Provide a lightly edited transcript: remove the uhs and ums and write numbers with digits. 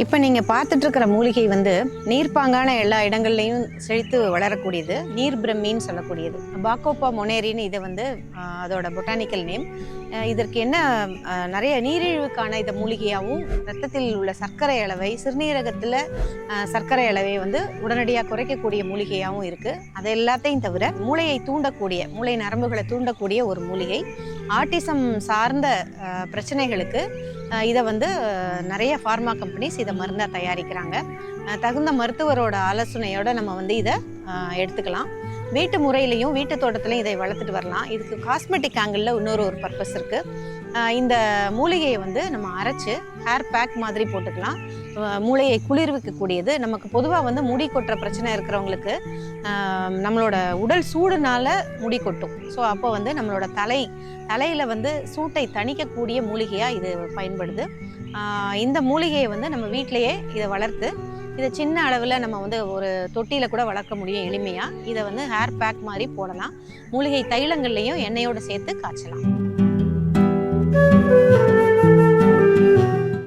இப்போ நீங்கள் பார்த்துட்டு இருக்கிற மூலிகை வந்து நீர்ப்பாங்கான எல்லா இடங்கள்லையும் செழித்து வளரக்கூடியது. நீர் பிரம்மின்னு சொல்லக்கூடியது. பாக்கோப்பா மொனேரின்னு இதை வந்து அதோட பொட்டானிக்கல் நேம். இதற்கு என்ன நிறைய நீரிழிவுக்கான இந்த மூலிகையாகவும், ரத்தத்தில் உள்ள சர்க்கரை அளவை, சிறுநீரகத்தில் சர்க்கரை அளவை வந்து உடனடியாக குறைக்கக்கூடிய மூலிகையாகவும் இருக்குது. அது எல்லாத்தையும் தவிர மூளையை தூண்டக்கூடிய, மூளை நரம்புகளை தூண்டக்கூடிய ஒரு மூலிகை. ஆட்டிசம் சார்ந்த பிரச்சனைகளுக்கு இதை வந்து நிறைய ஃபார்மா கம்பெனிஸ் இதை மருந்தாக தயாரிக்கிறாங்க. தகுந்த மருத்துவரோட ஆலோசனையோட நம்ம வந்து இதை எடுத்துக்கலாம். வீட்டு முறையிலையும் வீட்டு தோட்டத்திலையும் இதை வளர்த்துட்டு வரலாம். இதுக்கு காஸ்மெட்டிக் ஆங்கிளில் இன்னொரு பர்பஸ் இருக்குது. இந்த மூலிகையை வந்து நம்ம அரைச்சி ஹேர் பேக் மாதிரி போட்டுக்கலாம். மூளையை குளிர்விக்கக்கூடியது. நமக்கு பொதுவாக வந்து முடி கொட்டுற பிரச்சனை இருக்கிறவங்களுக்கு நம்மளோட உடல் சூடுனால முடி கொட்டும். ஸோ அப்போ வந்து நம்மளோட தலையில் வந்து சூட்டை தணிக்கக்கூடிய மூலிகையாக இது பயன்படுது. இந்த மூலிகையை வந்து நம்ம வீட்டிலையே இதை வளர்த்து, இதை சின்ன அளவில் நம்ம வந்து ஒரு தொட்டியில் கூட வளர்க்க முடியும் எளிமையாக. இதை வந்து ஹேர் பேக் மாதிரி போடலாம். மூலிகை தைலங்கள்லையும் எண்ணெயோடு சேர்த்து காய்ச்சலாம்.